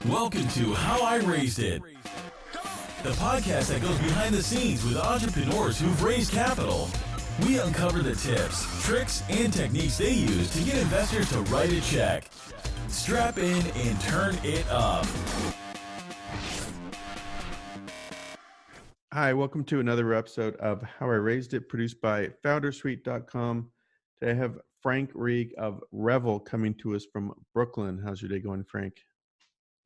Welcome to How I Raised It, the podcast that goes behind the scenes with entrepreneurs who've raised capital. We uncover the tips, tricks, and techniques they use to get investors to write a check. Strap in and turn it up. Hi, welcome to another episode of How I Raised It, produced by foundersuite.com. Today I have Frank Rieg of Revel coming to us from Brooklyn. How's your day going, Frank?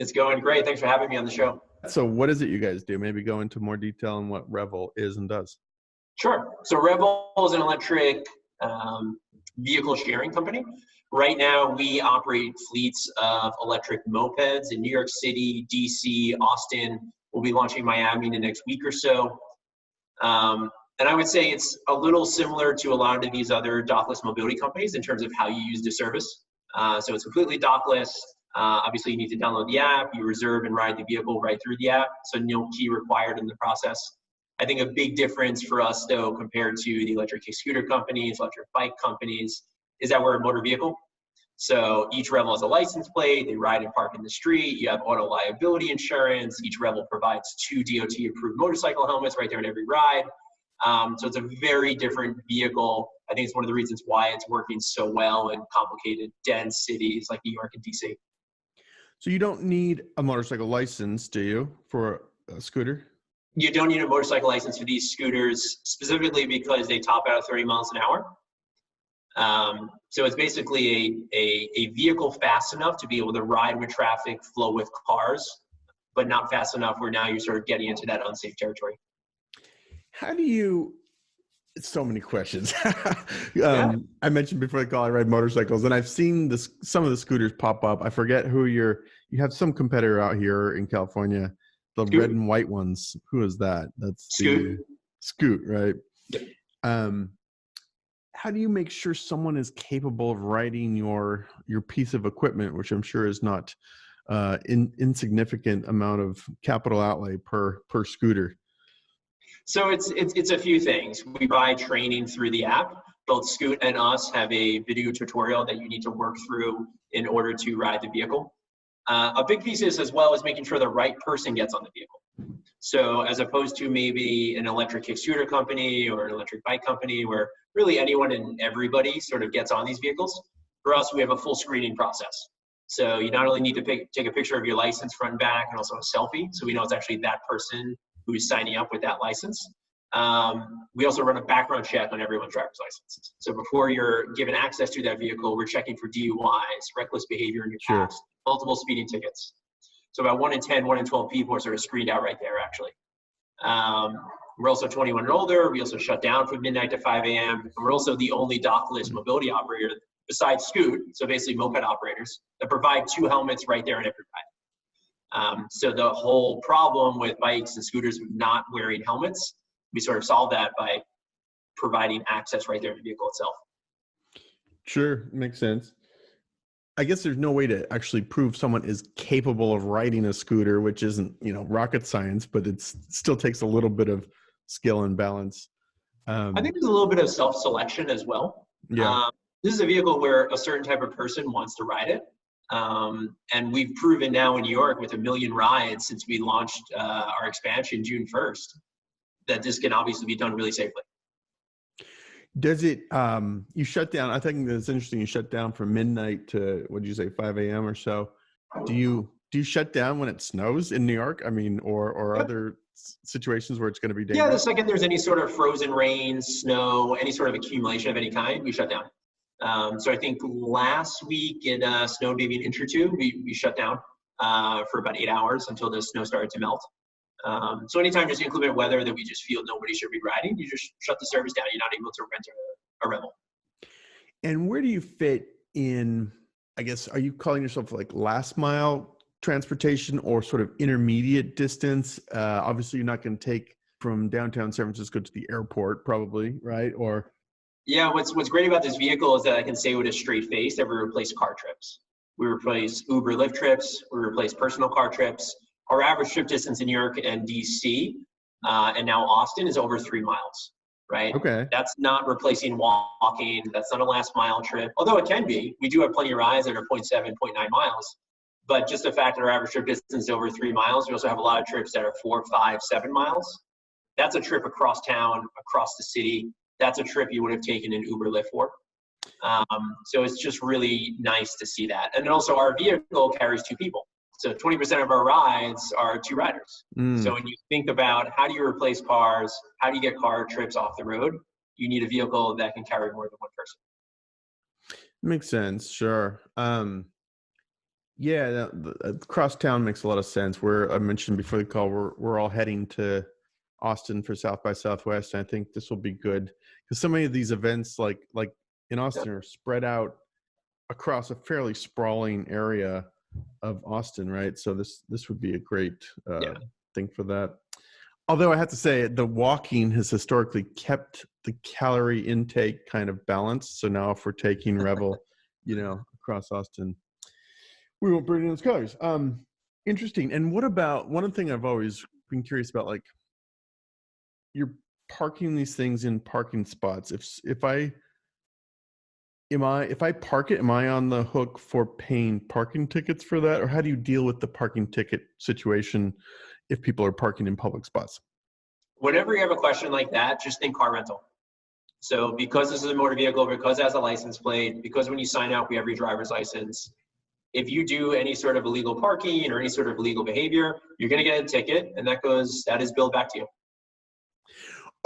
It's going great. Thanks for having me on the show. So what is it you guys do? Maybe go into more detail on what Revel is and does. Sure. So Revel is an electric vehicle sharing company. Right now, we operate fleets of electric mopeds in New York City, DC, Austin. We'll be launching Miami in the next week or so. And I would say it's a little similar to a lot of these other dockless mobility companies in terms of how you use the service. So it's completely dockless. Obviously, you need to download the app. You reserve and ride the vehicle right through the app, so no key required in the process. I think a big difference for us, though, compared to the electric scooter companies, electric bike companies, is that we're a motor vehicle. So each Revel has a license plate. They ride and park in the street. You have auto liability insurance. Each Revel provides 2 DOT-approved motorcycle helmets right there in every ride. So it's a very different vehicle. I think it's one of the reasons why it's working so well in complicated, dense cities like New York and DC. So you don't need a motorcycle license, do you, for a scooter? You don't need a motorcycle license for these scooters, specifically because they top out at 30 miles an hour. So it's basically a vehicle fast enough to be able to ride with traffic, flow with cars, but not fast enough where now you're sort of getting into that unsafe territory. How do you... So many questions. Yeah. I mentioned before the call, I ride motorcycles, and I've seen some of the scooters pop up. I forget who you have some competitor out here in California, the Scoot. red and white ones. Who is that? That's Scoot. Scoot, right? Yep. How do you make sure someone is capable of riding your piece of equipment, which I'm sure is not insignificant amount of capital outlay per scooter? So it's a few things. We buy training through the app. Both Scoot and us have a video tutorial that you need to work through in order to ride the vehicle. A big piece is as well as making sure the right person gets on the vehicle. So as opposed to maybe an electric scooter company or an electric bike company where really anyone and everybody sort of gets on these vehicles, for us, we have a full screening process. So you not only need to take a picture of your license front and back and also a selfie, so we know it's actually that person who's signing up with that license. We also run a background check on everyone's driver's license. So before you're given access to that vehicle, we're checking for DUIs, reckless behavior in your past, multiple speeding tickets. So about 1 in 10, 1 in 12 people are sort of screened out right there, actually. We're also 21 and older. We also shut down from midnight to 5 a.m. And we're also the only dockless mobility operator besides Scoot, so basically moped operators, that provide 2 helmets right there in every ride. So the whole problem with bikes and scooters not wearing helmets, we sort of solve that by providing access right there in the vehicle itself. Sure, makes sense. I guess there's no way to actually prove someone is capable of riding a scooter, which isn't, rocket science, but it still takes a little bit of skill and balance. I think there's a little bit of self-selection as well. Yeah. This is a vehicle where a certain type of person wants to ride it. And we've proven now in New York with 1 million rides since we launched our expansion June 1st, that this can obviously be done really safely. Does it, you shut down, I think that's interesting, you shut down from midnight to, what did you say, 5 a.m. or so. Do you shut down when it snows in New York? I mean, or other situations where it's going to be dangerous? Yeah, the second there's any sort of frozen rain, snow, any sort of accumulation of any kind, we shut down. So I think last week it snowed maybe an inch or two. We shut down for about 8 hours until the snow started to melt. So anytime there's inclement weather that we just feel nobody should be riding, you just shut the service down. You're not able to rent a Revel. And where do you fit in, I guess, are you calling yourself like last mile transportation or sort of intermediate distance? Obviously, you're not going to take from downtown San Francisco to the airport probably, right? Or yeah, what's great about this vehicle is that I can say with a straight face that we replace car trips. We replace Uber Lyft trips. We replace personal car trips. Our average trip distance in New York and DC and now Austin is over 3 miles, right? Okay. That's not replacing walking. That's not a last mile trip, although it can be. We do have plenty of rides that are 0.7, 0.9 miles. But just the fact that our average trip distance is over 3 miles, we also have a lot of trips that are 4, 5, 7 miles. That's a trip across town, across the city. That's a trip you would have taken an Uber Lyft for. So it's just really nice to see that. And then also our vehicle carries 2 people. So 20% of our rides are 2 riders. So when you think about how do you replace cars, how do you get car trips off the road, you need a vehicle that can carry more than 1 person. Makes sense. Sure. Yeah, cross town makes a lot of sense. I mentioned before the call, we're all heading to Austin for South by Southwest. And I think this will be good because so many of these events, like in Austin, are spread out across a fairly sprawling area of Austin, right? So this would be a great thing for that. Although I have to say, the walking has historically kept the calorie intake kind of balanced. So now if we're taking Revel, across Austin, we won't burn in those calories. Interesting. And what about, one thing I've always been curious about, like you're parking these things in parking spots. If I park it, am I on the hook for paying parking tickets for that? Or how do you deal with the parking ticket situation if people are parking in public spots? Whenever you have a question like that, just think car rental. So because this is a motor vehicle, because it has a license plate, because when you sign up, we have your driver's license. If you do any sort of illegal parking or any sort of illegal behavior, you're going to get a ticket, and that is billed back to you.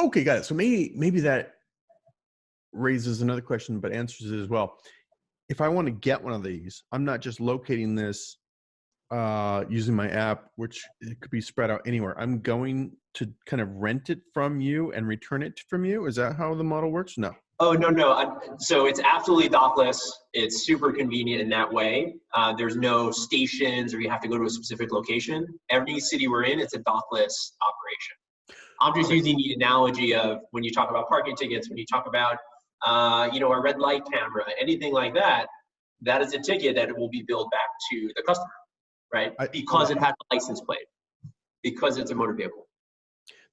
Okay, got it. So maybe that raises another question, but answers it as well. If I want to get one of these, I'm not just locating this using my app, which it could be spread out anywhere. I'm going to kind of rent it from you and return it from you. Is that how the model works? No. Oh, no. So it's absolutely dockless. It's super convenient in that way. There's no stations or you have to go to a specific location. Every city we're in, it's a dockless operation. I'm just using the analogy of when you talk about parking tickets, when you talk about, a red light camera, anything like that, that is a ticket that will be billed back to the customer, right? Because it has a license plate, because it's a motor vehicle.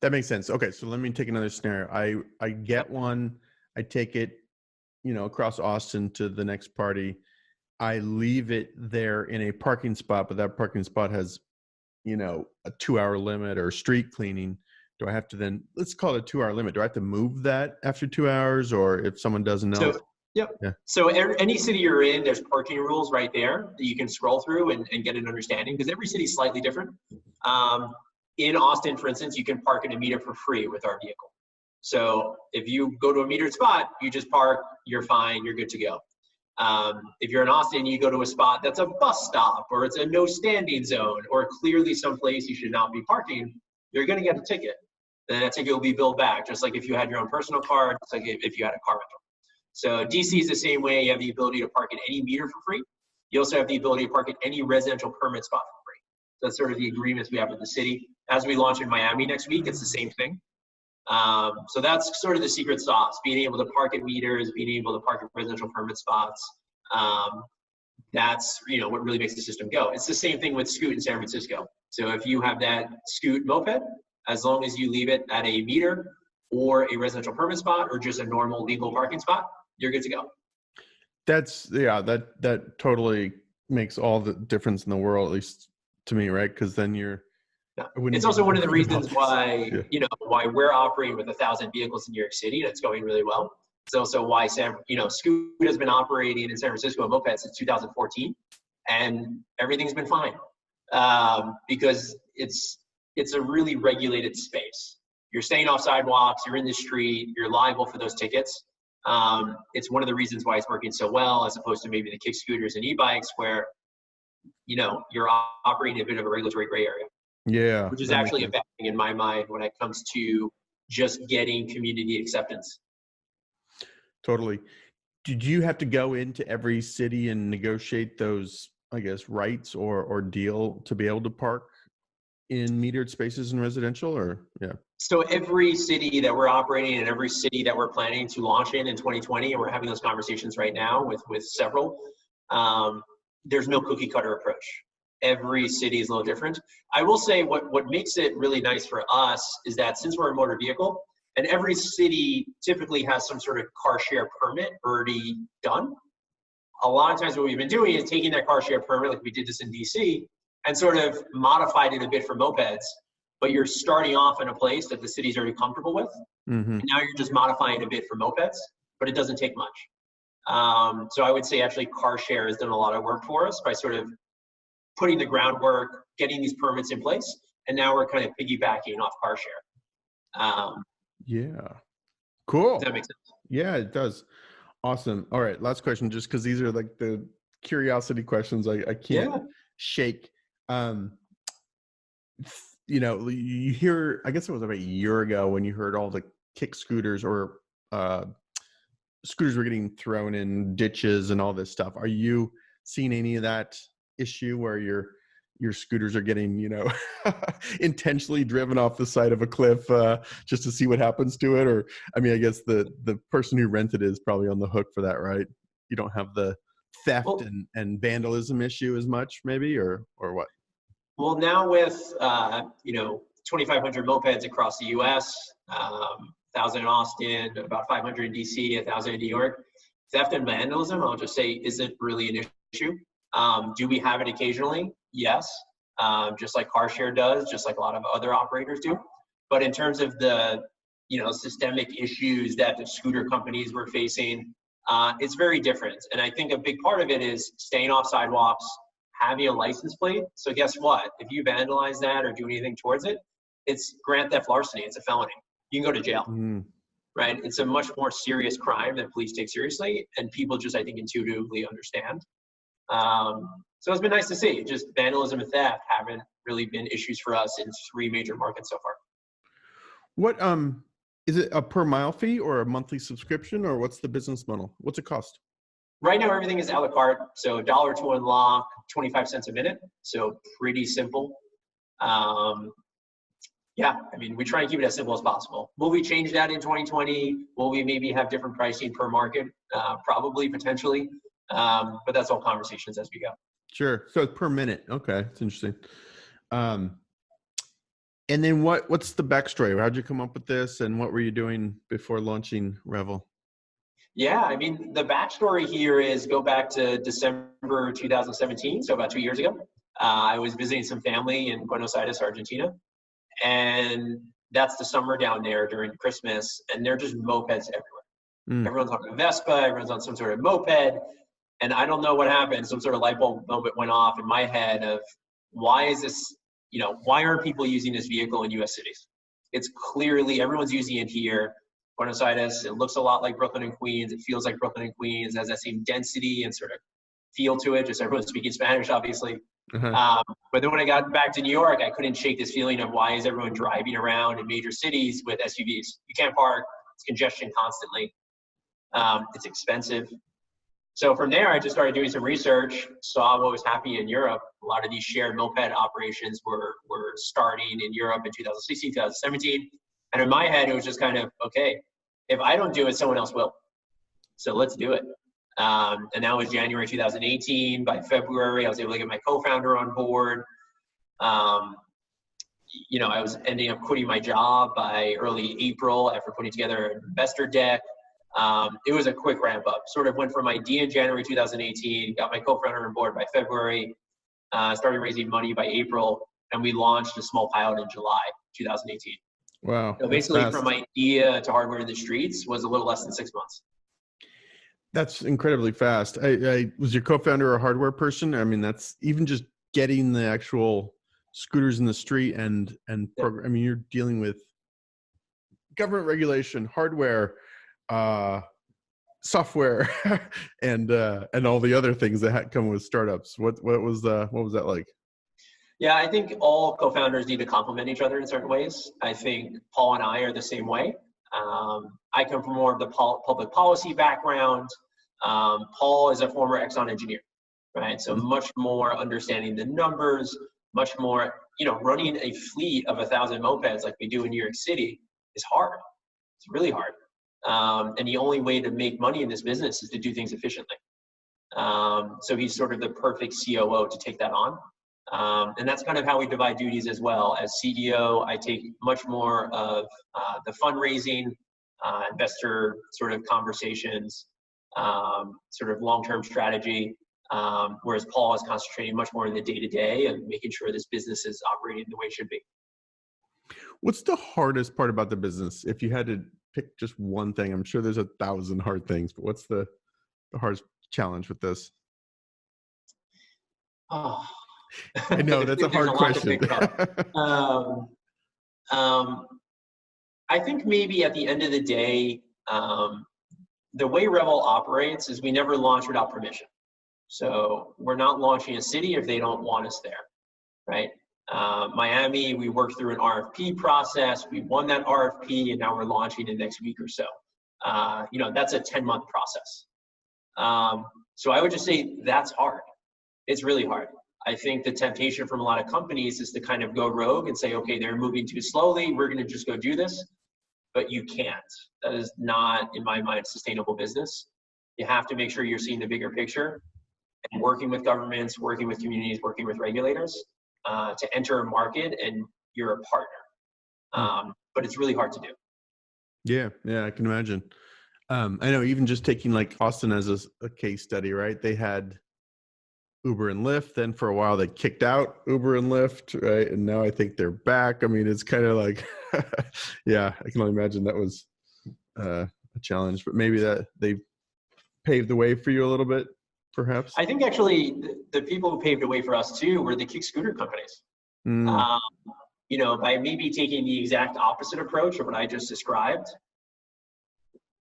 That makes sense. Okay, so let me take another scenario. I get one, I take it, across Austin to the next party. I leave it there in a parking spot, but that parking spot has, a 2-hour limit or street cleaning. Do I have to then, let's call it a 2-hour limit. Do I have to move that after 2 hours, or if someone doesn't know? Yeah. So any city you're in, there's parking rules right there that you can scroll through and get an understanding, because every city is slightly different. In Austin, for instance, you can park in a meter for free with our vehicle. So if you go to a metered spot, you just park, you're fine, you're good to go. If you're in Austin, you go to a spot that's a bus stop, or it's a no standing zone, or clearly someplace you should not be parking, you're going to get a ticket. And that ticket will be billed back, just like if you had your own personal car, just like if you had a car rental. So DC is the same way. You have the ability to park at any meter for free. You also have the ability to park at any residential permit spot for free. So that's sort of the agreements we have with the city. As we launch in Miami next week, it's the same thing. So that's sort of the secret sauce, being able to park at meters, being able to park at residential permit spots. That's what really makes the system go. It's the same thing with Scoot in San Francisco. So if you have that Scoot moped, as long as you leave it at a meter or a residential permit spot or just a normal legal parking spot, you're good to go. That totally makes all the difference in the world, at least to me, right? Because then it's also one of the reasons why why we're operating with 1,000 vehicles in New York City, and it's going really well. It's also why Scoot has been operating in San Francisco mopeds since 2014, and everything's been fine because it's a really regulated space. You're staying off sidewalks, you're in the street, you're liable for those tickets. It's one of the reasons why it's working so well, as opposed to maybe the kick scooters and e-bikes where, you're operating a bit of a regulatory gray area. Yeah. Which is actually a bad thing in my mind when it comes to just getting community acceptance. Totally. Did you have to go into every city and negotiate those, I guess, rights or deal to be able to park in metered spaces in residential, or So every city that we're operating and every city that we're planning to launch in 2020, and we're having those conversations right now with several, there's no cookie cutter approach. Every city is a little different. I will say what makes it really nice for us is that since we're a motor vehicle, and every city typically has some sort of car share permit already done, a lot of times what we've been doing is taking that car share permit, like we did this in DC, and sort of modified it a bit for mopeds, but you're starting off in a place that the city's already comfortable with. And now you're just modifying a bit for mopeds, but it doesn't take much. So I would say actually car share has done a lot of work for us by sort of putting the groundwork, getting these permits in place, and now we're kind of piggybacking off car share. Yeah. Cool. Does that make sense? Yeah, it does. Awesome. All right. Last question, just because these are like the curiosity questions I can't shake. You know, you hear, I guess it was about a year ago when you heard all the kick scooters or scooters were getting thrown in ditches and all this stuff. Are you seeing any of that issue where your scooters are getting, you know, intentionally driven off the side of a cliff just to see what happens to it? Or, I mean, I guess the person who rented it is probably on the hook for that, right? You don't have the theft and vandalism issue as much, maybe, or what? Well, now with, you know, 2,500 mopeds across the US, 1,000 in Austin, about 500 in DC, 1,000 in New York, theft and vandalism, I'll just say, isn't really an issue. Do we have it occasionally? Yes. Just like car share does, just like a lot of other operators do. But in terms of the, you know, systemic issues that the scooter companies were facing, it's very different. And I think a big part of it is staying off sidewalks, having a license plate. So guess what? If you vandalize that or do anything towards it, it's grand theft larceny. It's a felony. You can go to jail, right? It's a much more serious crime that police take seriously, and people just, I think, intuitively understand. So it's been nice to see. Just vandalism and theft haven't really been issues for us in 3 major markets so far. What is it, a per mile fee or a monthly subscription, or what's the business model? What's it cost? Right now, everything is a la carte. So $1 to unlock, 25 cents a minute. So pretty simple. Yeah, I mean, we try and keep it as simple as possible. Will we change that in 2020? Will we maybe have different pricing per market? Probably, potentially. But that's all conversations as we go. Sure. So it's per minute. Okay. It's interesting. And then what's the backstory? How'd you come up with this, and what were you doing before launching Revel? Yeah, I mean, the backstory here is go back to December 2017, so about 2 years ago. I was visiting some family in Buenos Aires, Argentina, and that's the summer down there during Christmas, and they're just mopeds everywhere. Everyone's on a Vespa, everyone's on some sort of moped, and I don't know what happened. Some sort of light bulb moment went off in my head of why is this, you know, why aren't people using this vehicle in US cities? It's clearly everyone's using it here. Buenos Aires, it looks a lot like Brooklyn and Queens. It feels like Brooklyn and Queens, has that same density and sort of feel to it, just everyone's speaking Spanish, obviously. But then when I got back to New York, I couldn't shake this feeling of why is everyone driving around in major cities with SUVs? You can't park, it's congestion constantly. It's expensive. So from there, I just started doing some research, saw what was happening in Europe. A lot of these shared moped operations were starting in Europe in 2016, 2017. And in my head, it was just kind of, okay, if I don't do it, someone else will. So let's do it. And that was January 2018. By February, I was able to get my co-founder on board. You know, I was ending up quitting my job by early April after putting together an investor deck. It was a quick ramp up. Sort of went from idea in January 2018, got my co-founder on board by February, started raising money by April, and we launched a small pilot in July 2018. Wow. So basically from idea to hardware in the streets was a little less than 6 months. That's incredibly fast. I was your co-founder a hardware person? I mean, that's even just getting the actual scooters in the street and program. I mean, you're dealing with government regulation, hardware, software, and all the other things that come with startups. What was that like? Yeah, I think all co-founders need to complement each other in certain ways. I think Paul and I are the same way. I come from more of the public policy background. Paul is a former Exxon engineer, right? So much more understanding the numbers, much more, you know, running a fleet of 1,000 mopeds like we do in New York City is hard. It's really hard. And the only way to make money in this business is to do things efficiently. So he's sort of the perfect COO to take that on. And that's kind of how we divide duties as well. As CDO, I take much more of the fundraising, investor sort of conversations. sort of long-term strategy, whereas Paul is concentrating much more in the day-to-day and making sure this business is operating the way it should be. What's the hardest part about the business? If you had to pick just one thing, I'm sure there's 1,000 hard things, but what's the hardest challenge with this? Oh, I know that's a hard question. I think maybe at the end of the day, the way Revel operates is we never launch without permission. So we're not launching a city if they don't want us there, right? Miami, we worked through an RFP process. We won that RFP, and now we're launching in the next week or so. That's a 10-month process. So I would just say that's hard. It's really hard. I think the temptation from a lot of companies is to kind of go rogue and say, okay, they're moving too slowly. We're going to just go do this. But you can't. That is not, in my mind, sustainable business. You have to make sure you're seeing the bigger picture and working with governments, working with communities, working with regulators to enter a market, and you're a partner. But it's really hard to do. Yeah, I can imagine. I know, even just taking like Austin as a case study, right? They had Uber and Lyft. Then for a while they kicked out Uber and Lyft, right? And now I think they're back. I mean, it's kind of like, yeah, I can only imagine that was a challenge, but maybe that they paved the way for you a little bit, perhaps. I think actually the people who paved the way for us too were the kick scooter companies. By maybe taking the exact opposite approach of what I just described,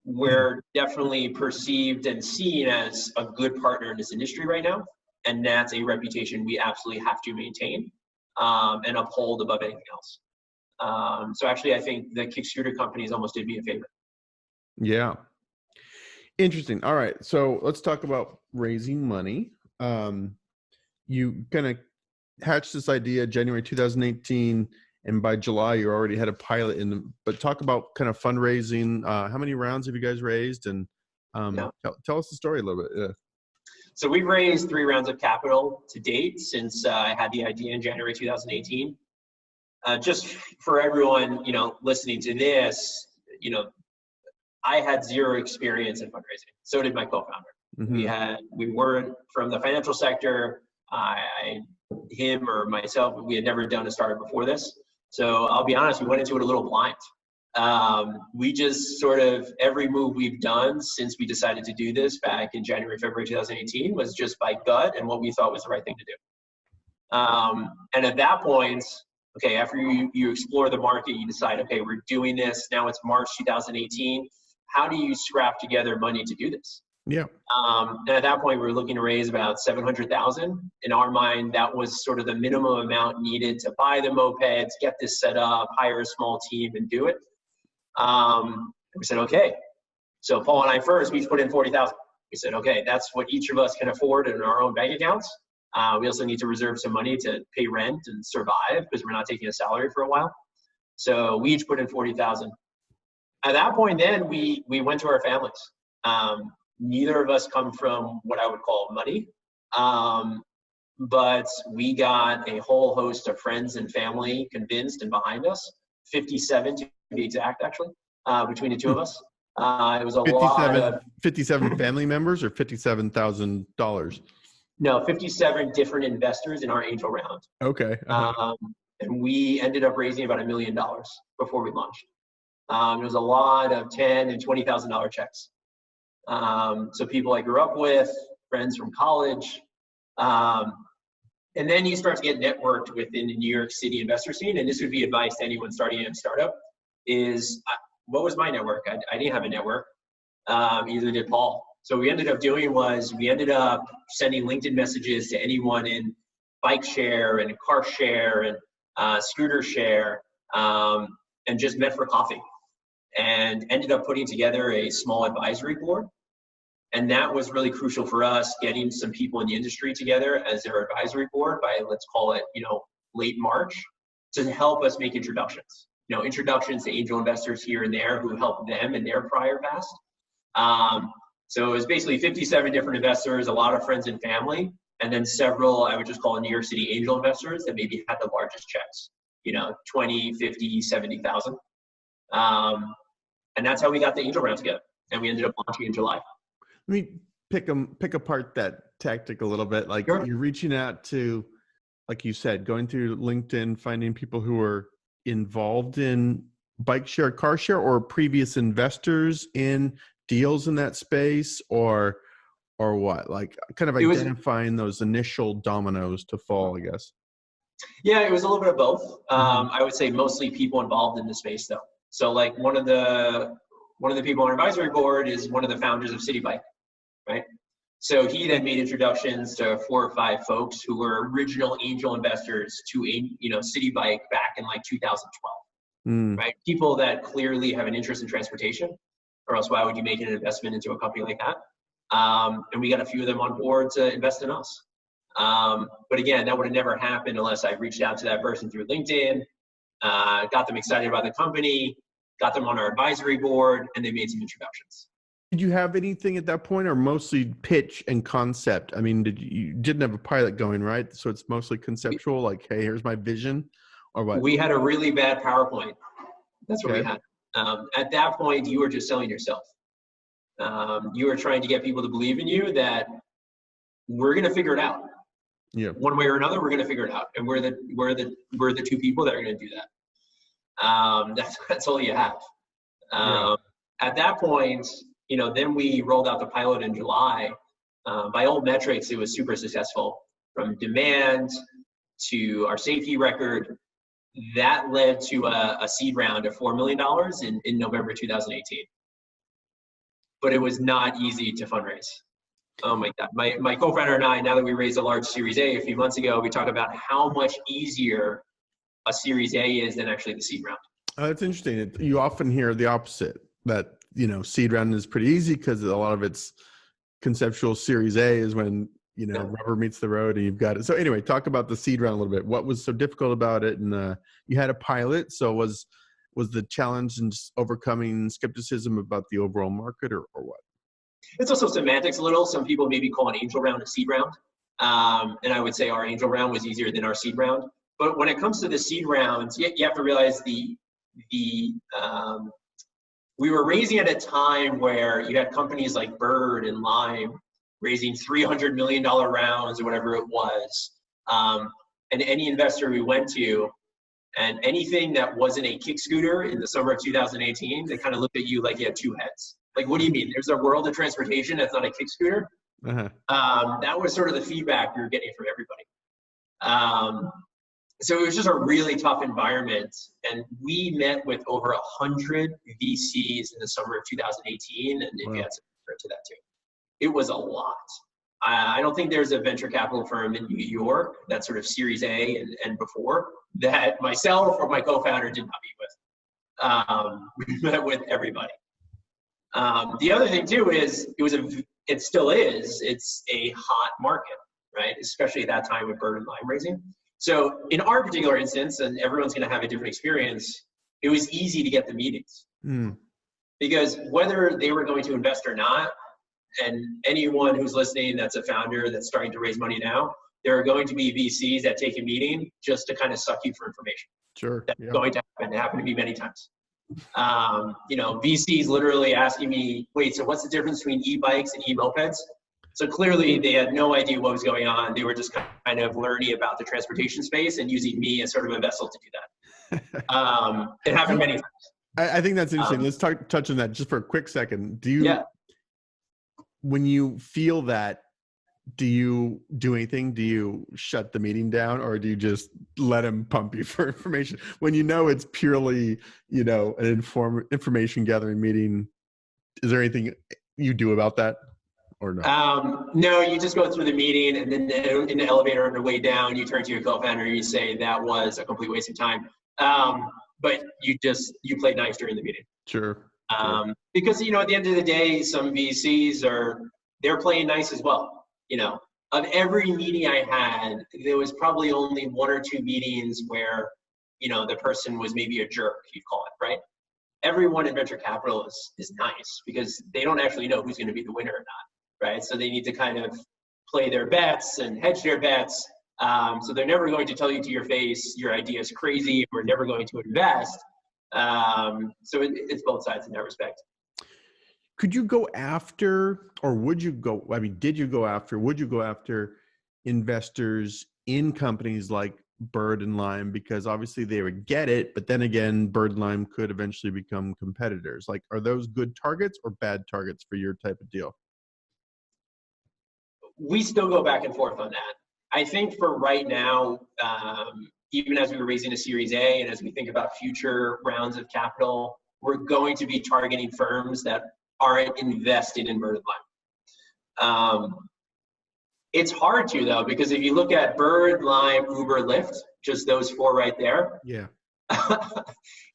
we're definitely perceived and seen as a good partner in this industry right now. And that's a reputation we absolutely have to maintain and uphold above anything else. So actually, I think the kick scooter companies almost did me a favor. Yeah. Interesting. All right. So let's talk about raising money. You kind of hatched this idea January 2018, and by July you already had a pilot in them. But talk about kind of fundraising. How many rounds have you guys raised? And tell us the story a little bit. Yeah. So we've raised 3 rounds of capital to date since I had the idea in January 2018. Just for everyone, listening to this, I had 0 experience in fundraising. So did my co-founder. Mm-hmm. We weren't from the financial sector. Him or myself, we had never done a startup before this. So I'll be honest, we went into it a little blind. We just sort of, every move we've done since we decided to do this back in January, February 2018 was just by gut and what we thought was the right thing to do. And at that point, okay, after you explore the market, you decide, okay, we're doing this. Now it's March 2018. How do you scrap together money to do this? Yeah. And at that point, we were looking to raise about $700,000. In our mind, that was sort of the minimum amount needed to buy the mopeds, get this set up, hire a small team, and do it. We said, okay. So Paul and I first, we put in $40,000. We said, okay, that's what each of us can afford in our own bank accounts. We also need to reserve some money to pay rent and survive because we're not taking a salary for a while. So we each put in $40,000. At that point, then we went to our families. Neither of us come from what I would call money, but we got a whole host of friends and family convinced and behind us. 57 to be exact, actually, between the two of us. It was a 57, lot of 57 family members or $57,000. No, 57 different investors in our angel round. Okay. And we ended up raising about $1 million before we launched. It was a lot of $10,000 and $20,000 checks. So people I grew up with, friends from college. And then you start to get networked within the New York City investor scene. And this would be advice to anyone starting a startup is, what was my network? I didn't have a network. Either did Paul. So what we ended up doing was we ended up sending LinkedIn messages to anyone in bike share and car share and scooter share, and just met for coffee. And ended up putting together a small advisory board. And that was really crucial for us, getting some people in the industry together as their advisory board by, let's call it, late March, to help us make introductions. Introductions to angel investors here and there who helped them in their prior past. So it was basically 57 different investors, a lot of friends and family, and then several, I would just call New York City angel investors that maybe had the largest checks, 20, 50, 70,000. And that's how we got the angel round together. And we ended up launching in July. Let me pick apart that tactic a little bit. Like Sure. you're reaching out to, like you said, going through LinkedIn, finding people who are involved in bike share, car share, or previous investors in deals in that space, or what? Like kind of It was, identifying those initial dominoes to fall, I guess. yeah, it was a little bit of both. Mhm. I would say mostly people involved in the space though. So like one of the people on our advisory board is one of the founders of City Bike, right? So he then made introductions to 4 or 5 folks who were original angel investors to City Bike back in like 2012, Mm. right? People that clearly have an interest in transportation, or else why would you make an investment into a company like that? And we got a few of them on board to invest in us. But again, that would have never happened unless I reached out to that person through LinkedIn, got them excited about the company, got them on our advisory board, and they made some introductions. Did you have anything at that point, or mostly pitch and concept? I mean, you didn't have a pilot going, right? So it's mostly conceptual, like, hey, here's my vision, or what? We had a really bad PowerPoint. That's what we Okay. had. At that point, you were just selling yourself. You were trying to get people to believe in you that we're going to figure it out. Yeah. One way or another, we're going to figure it out, and we're the 2 people that are going to do that. That's all you have. At that point, then we rolled out the pilot in July. By all metrics, it was super successful, from demand to our safety record. That led to a seed round of $4 million in November 2018. But it was not easy to fundraise. Oh my God. My co-founder and I, now that we raised a large Series A few months ago, we talk about how much easier a Series A is than actually the seed round. That's interesting. You often hear the opposite, that, seed round is pretty easy because a lot of it's conceptual. Series A is when, rubber meets the road and you've got it. So anyway, talk about the seed round a little bit. What was so difficult about it? And you had a pilot. So was the challenge in just overcoming skepticism about the overall market, or what? It's also semantics a little. Some people maybe call an angel round a seed round. And I would say our angel round was easier than our seed round. But when it comes to the seed rounds, you have to realize we were raising at a time where you had companies like Bird and Lime raising $300 million rounds or whatever it was. And any investor we went to, and anything that wasn't a kick scooter in the summer of 2018, they kind of looked at you like you had 2 heads. Like, what do you mean? There's a world of transportation that's not a kick scooter? Uh-huh. That was sort of the feedback we were getting from everybody. So it was just a really tough environment. And we met with over 100 VCs in the summer of 2018. And if you had some to that too, it was a lot. I don't think there's a venture capital firm in New York, that sort of Series A and before, that myself or my co-founder did not meet with. We met with everybody. The other thing too is it still is, it's a hot market, right? Especially at that time with Bird and Lime raising. So in our particular instance, and everyone's going to have a different experience, it was easy to get the meetings. Because whether they were going to invest or not, and anyone who's listening that's a founder that's starting to raise money now, there are going to be VCs that take a meeting just to kind of suck you for information. Sure. That's going to happen. It happened to me many times. VCs literally asking me, wait, so what's the difference between e-bikes and e-mopeds? So clearly they had no idea what was going on. They were just kind of learning about the transportation space and using me as sort of a vessel to do that. It happened many times. I think that's interesting. Let's touch on that just for a quick second. When you feel that, do you do anything? Do you shut the meeting down, or do you just let them pump you for information? When it's purely, an information gathering meeting, is there anything you do about that, or no? No, you just go through the meeting, and then in the elevator on the way down, you turn to your co-founder and you say that was a complete waste of time. But you play nice during the meeting. Sure. Because, at the end of the day, some VCs they're playing nice as well. Of every meeting I had, there was probably only 1 or 2 meetings where, the person was maybe a jerk, you'd call it, right? Everyone in venture capital is nice because they don't actually know who's going to be the winner or not, right? So they need to kind of play their bets and hedge their bets. So they're never going to tell you to your face, your idea is crazy, we're never going to invest. So it's both sides in that respect. Could you go after, or would you go, I mean, did you go after, would you go after investors in companies like Bird and Lime? Because obviously they would get it, but then again, Bird and Lime could eventually become competitors. Like, are those good targets or bad targets for your type of deal? We still go back and forth on that. I think for right now, even as we were raising a Series A and as we think about future rounds of capital, we're going to be targeting firms that aren't invested in Bird and Lime. It's hard to, though, because if you look at Bird, Lime, Uber, Lyft, just those four right there, yeah,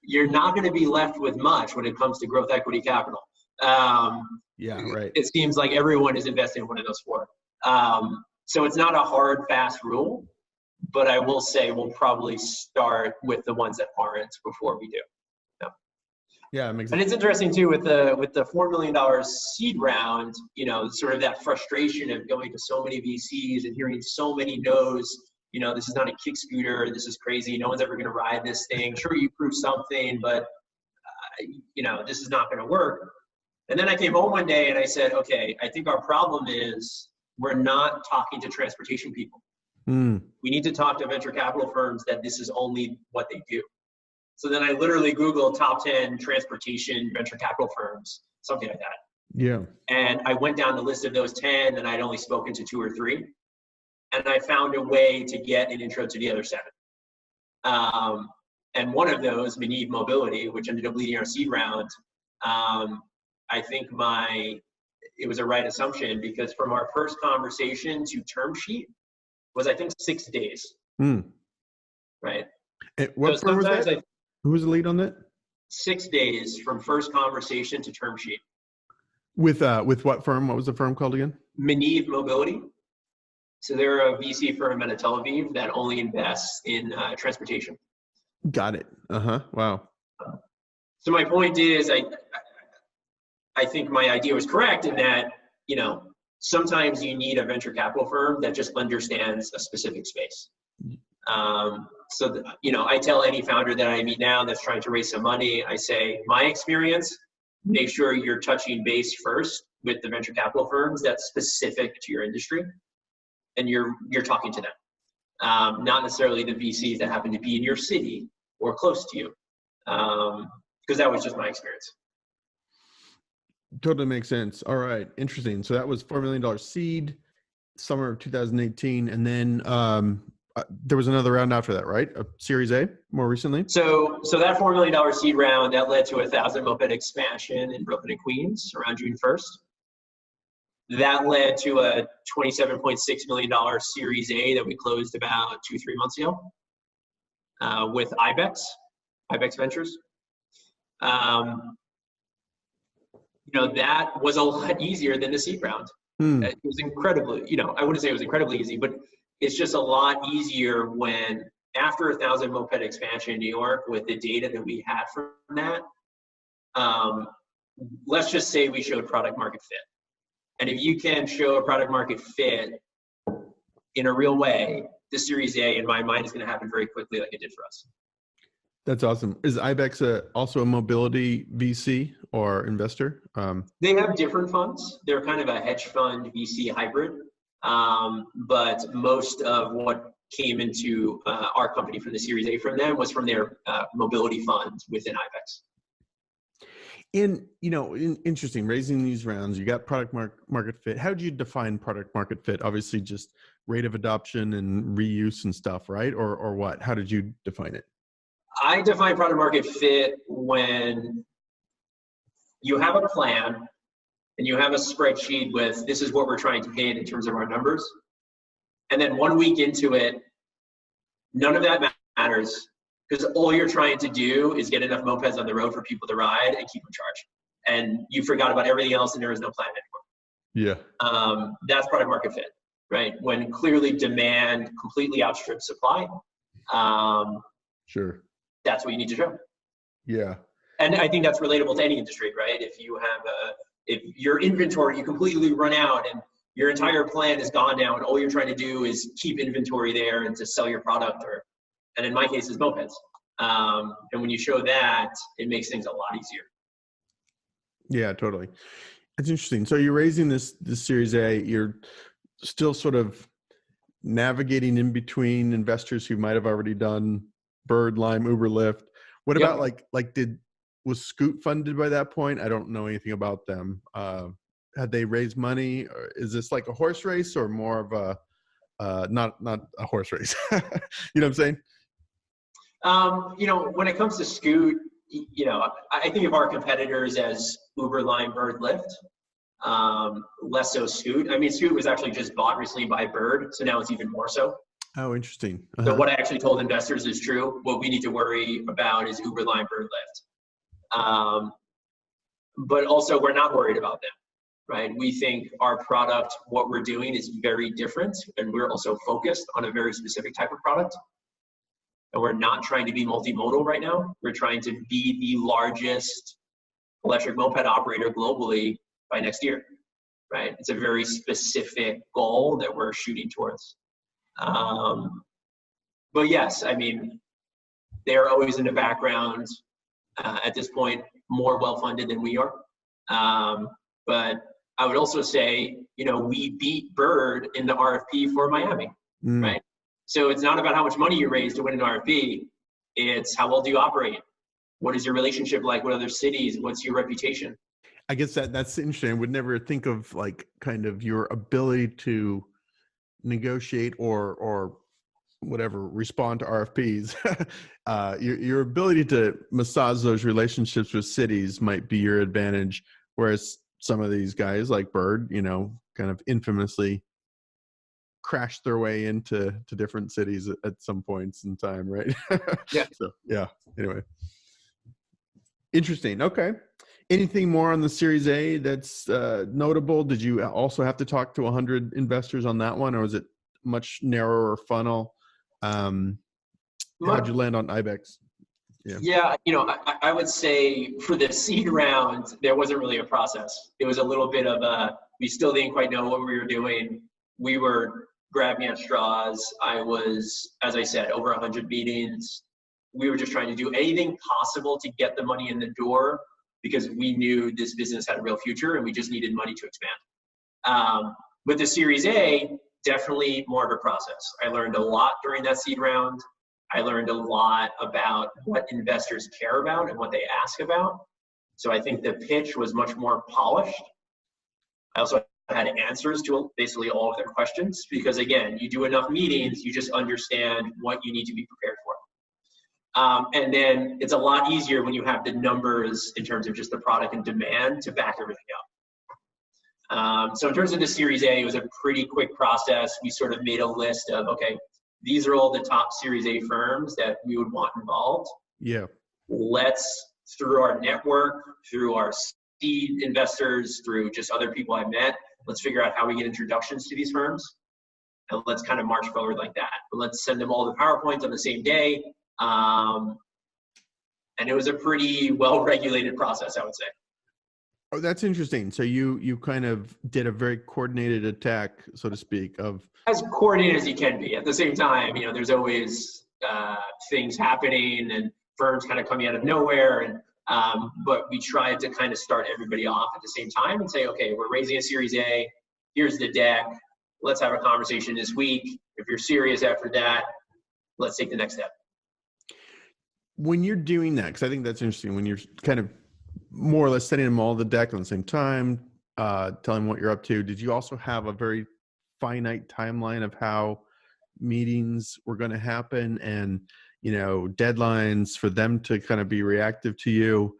you're not going to be left with much when it comes to growth equity capital. Yeah, right. It seems like everyone is invested in one of those four. So it's not a hard, fast rule, but I will say we'll probably start with the ones that aren't before we do. Yeah, it makes and sense. It's interesting too with the $4 million seed round, you know, sort of that frustration of going to so many VCs and hearing so many no's. You know, this is not a kick scooter. This is crazy. No one's ever going to ride this thing. Sure, you prove something, but you know, this is not going to work. And then I came home one day and I said, okay, I think our problem is we're not talking to transportation people. We need to talk to venture capital firms that this is only what they do. So then I literally Googled top 10 transportation venture capital firms, something like that. Yeah. And I went down the list of those 10 and I'd only spoken to 2 or 3. And I found a way to get an intro to the other 7. And one of those, Maniv Mobility, which ended up leading our seed round, I think it was a right assumption because from our first conversation to term sheet was, I think, 6 days. Right. And what firm was that? Who was the lead on that? 6 days from first conversation to term sheet. With what firm? What was the firm called again? Maniv Mobility. So they're a VC firm out of Tel Aviv that only invests in transportation. Got it. Wow. So my point is, I think my idea was correct in that, you know, sometimes you need a venture capital firm that just understands a specific space. You know, I tell any founder that I meet now that's trying to raise some money, I say, my experience, make sure you're touching base first with the venture capital firms that's specific to your industry, and you're talking to them, not necessarily the VCs that happen to be in your city or close to you, because that was just my experience. Totally makes sense. All right, interesting. So that was $4 million seed, summer of 2018, and then there was another round after that, right? A Series A more recently? So that $4 million seed round, that led to a 1,000 moped expansion in Brooklyn and Queens around June 1st. That led to a $27.6 million Series A that we closed about 2-3 months ago with Ibex Ventures. You know, that was a lot easier than the seed round. It was incredibly, you know, I wouldn't say it was incredibly easy, but it's just a lot easier when after 1,000 moped expansion in New York with the data that we had from that, let's just say we showed product market fit. And if you can show a product market fit in a real way, the Series A, in my mind, is going to happen very quickly like it did for us. That's awesome. Is Ibex also a mobility VC or investor? They have different funds. They're kind of a hedge fund VC hybrid. But most of what came into our company from the Series A from them was from their mobility fund within Ibex. And, you know, interesting, raising these rounds, you got product market fit. How do you define product market fit? Obviously just rate of adoption and reuse and stuff, right? Or what? How did you define it? I define product market fit when you have a plan and you have a spreadsheet with, this is what we're trying to hit in terms of our numbers. And then 1 week into it, none of that matters because all you're trying to do is get enough mopeds on the road for people to ride and keep them charged. And you forgot about everything else and there is no plan anymore. Yeah. That's product market fit, right? When clearly demand completely outstrips supply. Sure. That's what you need to show. Yeah. And I think that's relatable to any industry, right? If your inventory, you completely run out and your entire plan is gone now and all you're trying to do is keep inventory there and to sell your product, and in my case, it's mopeds. And when you show that, it makes things a lot easier. Yeah, totally. It's interesting. So you're raising this Series A. You're still sort of navigating in between investors who might have already done Bird, Lime, Uber, Lyft. What Yep. about was Scoot funded by that point? I don't know anything about them. Had they raised money? Or is this like a horse race or more of a not a horse race? You know what I'm saying? When it comes to Scoot, I think of our competitors as Uber, Lime, Bird, Lyft. Less so Scoot. I mean, Scoot was actually just bought recently by Bird, so now it's even more so. Oh, interesting. So what I actually told investors is true. What we need to worry about is Uber, Lime, Bird, Lyft. But also, we're not worried about them, right? We think our product, what we're doing is very different, and we're also focused on a very specific type of product. And we're not trying to be multimodal right now. We're trying to be the largest electric moped operator globally by next year, right? It's a very specific goal that we're shooting towards. But yes, I mean, they're always in the background at this point, more well-funded than we are. But I would also say, we beat Bird in the RFP for Miami, right? So it's not about how much money you raise to win an RFP. It's how well do you operate? What is your relationship like with other cities? What's your reputation? I guess that's interesting. I would never think of kind of your ability to negotiate or whatever, respond to RFPs. Your ability to massage those relationships with cities might be your advantage, whereas some of these guys like Bird, kind of infamously crashed their way into different cities at some points in time, right? Yeah. So yeah. Anyway, interesting. Okay. Anything more on the Series A that's notable? Did you also have to talk to 100 investors on that one, or was it much narrower funnel? How'd you land on Ibex? Yeah, I would say for the seed round, there wasn't really a process. It was a little bit of we still didn't quite know what we were doing. We were grabbing at straws. I was, as I said, over 100 meetings. We were just trying to do anything possible to get the money in the door because we knew this business had a real future and we just needed money to expand. With the Series A, definitely more of a process. I learned a lot during that seed round. I learned a lot about what investors care about and what they ask about. So I think the pitch was much more polished. I also had answers to basically all of their questions because, again, you do enough meetings, you just understand what you need to be prepared for. And then it's a lot easier when you have the numbers in terms of just the product and demand to back everything up. So in terms of the Series A, it was a pretty quick process. We sort of made a list of, okay, these are all the top Series A firms that we would want involved. Yeah. Let's, through our network, through our seed investors, through just other people I met, let's figure out how we get introductions to these firms. And let's kind of march forward like that. But let's send them all the PowerPoints on the same day. And it was a pretty well-regulated process, I would say. Oh, that's interesting. So you kind of did a very coordinated attack, so to speak, of as coordinated as you can be. At the same time, there's always things happening and firms kind of coming out of nowhere. And but we tried to kind of start everybody off at the same time and say, okay, we're raising a Series A. Here's the deck. Let's have a conversation this week. If you're serious after that, let's take the next step. When you're doing that, because I think that's interesting, when you're kind of more or less sending them all the deck on the same time, telling them what you're up to, did you also have a very finite timeline of how meetings were going to happen and, deadlines for them to kind of be reactive to you?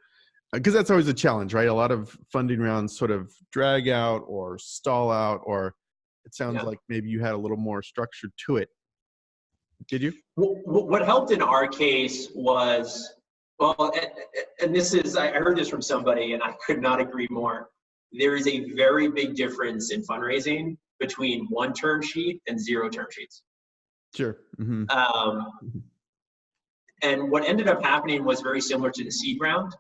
Because that's always a challenge, right? A lot of funding rounds sort of drag out or stall out, or it sounds like maybe you had a little more structure to it. Did you? What helped in our case was, well, and this is, I heard this from somebody and I could not agree more. There is a very big difference in fundraising between one term sheet and 0 term sheets. Sure. Mm-hmm. And what ended up happening was very similar to the seed round.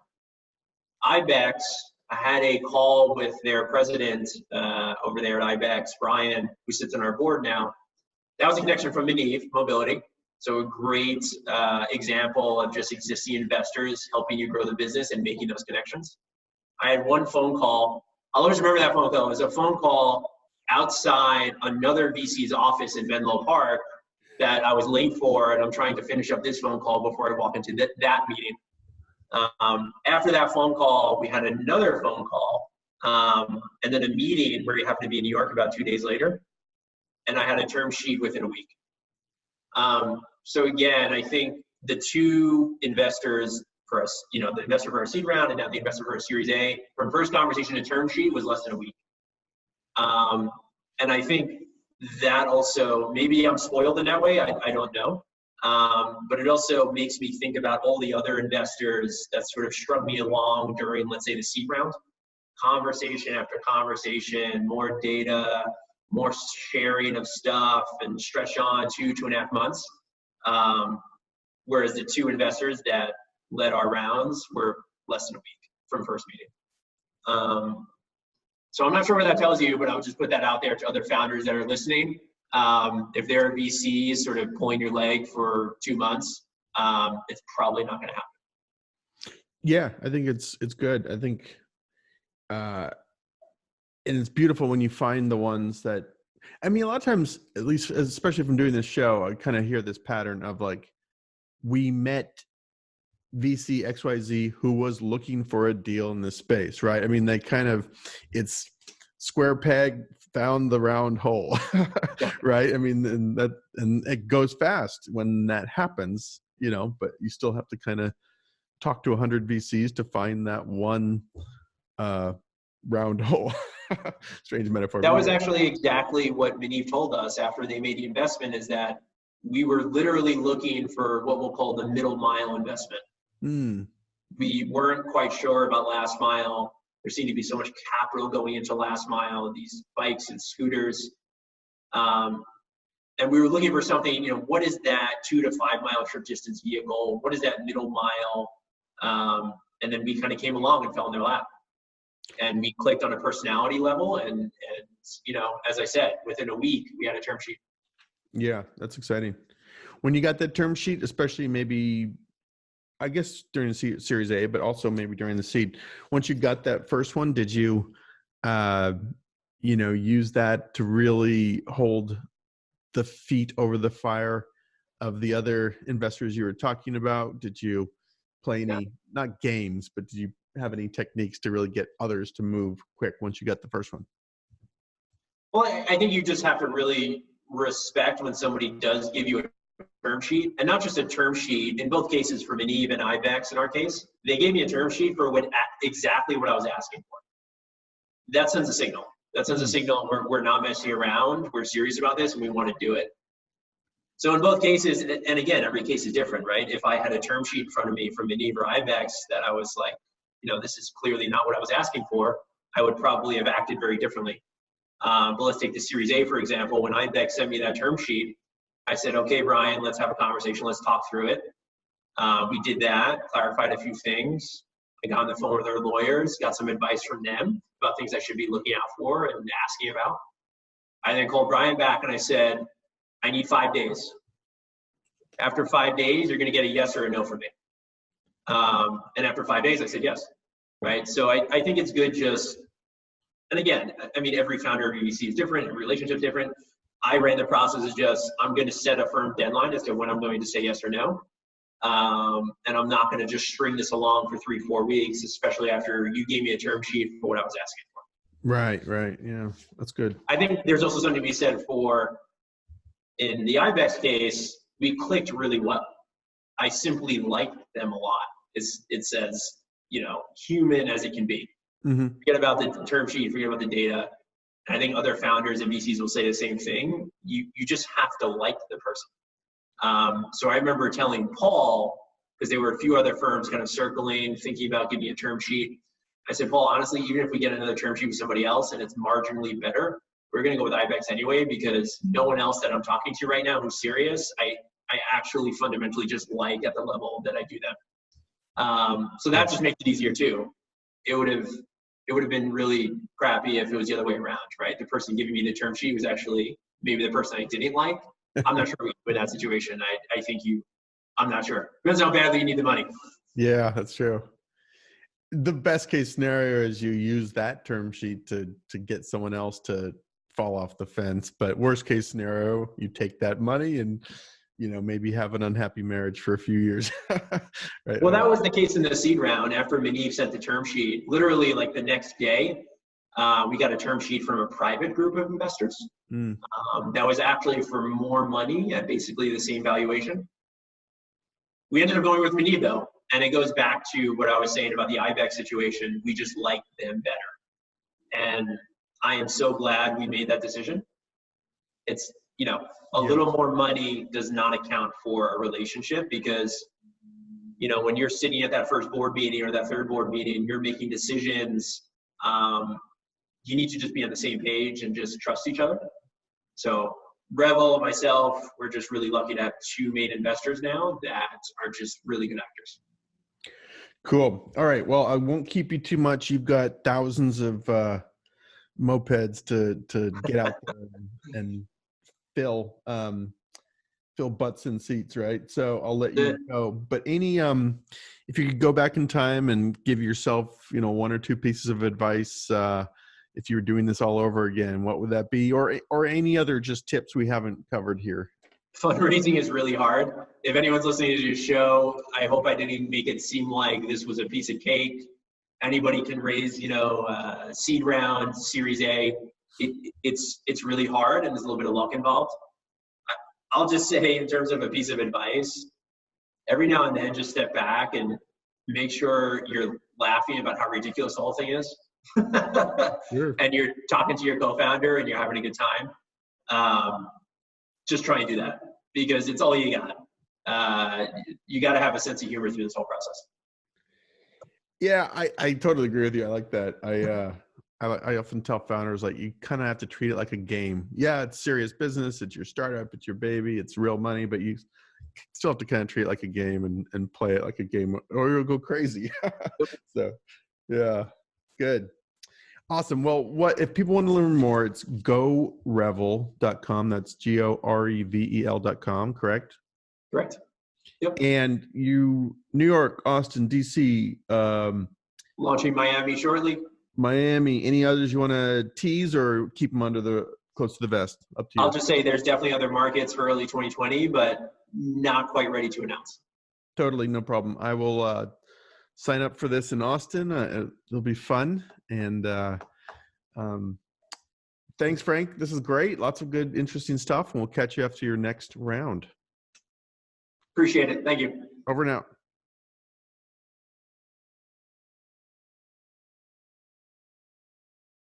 Ibex, I had a call with their president over there at Ibex, Brian, who sits on our board now. That was a connection from Maniv Mobility. So a great example of just existing investors helping you grow the business and making those connections. I had one phone call. I'll always remember that phone call. It was a phone call outside another VC's office in Menlo Park that I was late for, and I'm trying to finish up this phone call before I walk into that meeting. After that phone call, we had another phone call, and then a meeting where you happened to be in New York about 2 days later, and I had a term sheet within a week. So again, I think the two investors for us, the investor for our seed round and now the investor for our Series A, from first conversation to term sheet was less than a week. And I think that also, maybe I'm spoiled in that way, I don't know. But it also makes me think about all the other investors that sort of strung me along during, let's say, the seed round. Conversation after conversation, more data, more sharing of stuff, and stretch on 2.5 months. Whereas the two investors that led our rounds were less than a week from first meeting. So I'm not sure what that tells you, but I would just put that out there to other founders that are listening. If there are VCs sort of pulling your leg for 2 months, it's probably not going to happen. Yeah, I think it's good. I think, and it's beautiful when you find the ones that, I mean, a lot of times, at least, especially from doing this show, I kind of hear this pattern of like, we met VC XYZ who was looking for a deal in this space, right? I mean, they kind of, it's square peg found the round hole, right? I mean, and it goes fast when that happens, but you still have to kind of talk to 100 VCs to find that one round hole. Strange metaphor. That was actually exactly what Maniv told us after they made the investment, is that we were literally looking for what we'll call the middle mile investment. We weren't quite sure about last mile. There seemed to be so much capital going into last mile, these bikes and scooters. And we were looking for something, what is that 2 to 5 mile trip distance vehicle? What is that middle mile? And then we kind of came along and fell in their lap. And we clicked on a personality level. And as I said, within a week, we had a term sheet. Yeah, that's exciting. When you got that term sheet, especially maybe, I guess during the Series A, but also maybe during the seed, once you got that first one, did you, use that to really hold the feet over the fire of the other investors you were talking about? Did you play any, not games, but did you have any techniques to really get others to move quick once you got the first one? Well, I think you just have to really respect when somebody does give you a term sheet, and not just a term sheet. In both cases, for Maniv and Ibex, in our case, they gave me a term sheet for exactly what I was asking for. That sends a signal. That sends a signal we're not messing around. We're serious about this, and we want to do it. So in both cases, and again, every case is different, right? If I had a term sheet in front of me from Maniv or Ibex that I was like, this is clearly not what I was asking for, I would probably have acted very differently. But let's take the Series A, for example. When Ibex sent me that term sheet, I said, okay, Brian, let's have a conversation. Let's talk through it. We did that, clarified a few things. I got on the phone with our lawyers, got some advice from them about things I should be looking out for and asking about. I then called Brian back and I said, I need 5 days. After 5 days, you're going to get a yes or a no from me. And after 5 days, I said yes, right? So I think it's good and again, I mean, every founder of VC is different, every relationship is different. I ran the process as just, I'm going to set a firm deadline as to when I'm going to say yes or no. And I'm not going to just string this along for 3-4 weeks, especially after you gave me a term sheet for what I was asking for. Right. Yeah, that's good. I think there's also something to be said for, in the Ibex case, we clicked really well. I simply liked them a lot. It's as, human as it can be. Forget about the term sheet, forget about the data. And I think other founders and VCs will say the same thing. You just have to like the person. So I remember telling Paul, because there were a few other firms kind of circling, thinking about giving me a term sheet. I said, Paul, honestly, even if we get another term sheet with somebody else and it's marginally better, we're going to go with Ibex anyway, because no one else that I'm talking to right now who's serious, I actually fundamentally just like at the level that I do them. So that just makes it easier too. It would have been really crappy if it was the other way around, right? The person giving me the term sheet was actually maybe the person I didn't like. I'm not sure in that situation. I think I'm not sure. Depends how badly you need the money. Yeah, that's true. the best case scenario is you use that term sheet to get someone else to fall off the fence. But worst case scenario, you take that money and, maybe have an unhappy marriage for a few years. Right. Well, that was the case in the seed round. After Maniv sent the term sheet, literally like the next day, we got a term sheet from a private group of investors. That was actually for more money at basically the same valuation. We ended up going with Maniv though, and it goes back to what I was saying about the Ibex situation. We just like them better, and I am so glad we made that decision. It's a little more money does not account for a relationship, because when you're sitting at that first board meeting or that third board meeting, you're making decisions. You need to just be on the same page and just trust each other. So Revel, myself, we're just really lucky to have two main investors now that are just really good actors. Cool. All right. Well, I won't keep you too much. You've got thousands of mopeds to get out there and fill butts in seats, right? So I'll let you go. But any if you could go back in time and give yourself, one or two pieces of advice, if you were doing this all over again, what would that be? Or any other just tips we haven't covered here? Fundraising is really hard. If anyone's listening to your show, I hope I didn't make it seem like this was a piece of cake. Anybody can raise, seed round, Series A. It's really hard, and there's a little bit of luck involved. I'll just say, in terms of a piece of advice, every now and then just step back and make sure you're laughing about how ridiculous the whole thing is. Sure. And you're talking to your co-founder and you're having a good time. Just try and do that, because it's all you got. You got to have a sense of humor through this whole process. Yeah, I totally agree with you. I like that. I often tell founders, like, you kind of have to treat it like a game. Yeah, it's serious business. It's your startup. It's your baby. It's real money, but you still have to kind of treat it like a game and play it like a game, or you'll go crazy. So, yeah, good. Awesome. Well, if people want to learn more, it's gorevel.com. That's GOREVEL.com, correct? Correct. Yep. And New York, Austin, DC. Launching Miami shortly. Miami. Any others you want to tease, or keep them close to the vest? Up to you. I'll just say there's definitely other markets for early 2020, but not quite ready to announce. Totally, no problem. I will sign up for this in Austin. It'll be fun. And thanks, Frank. This is great. Lots of good, interesting stuff. And we'll catch you after your next round. Appreciate it. Thank you. Over and out.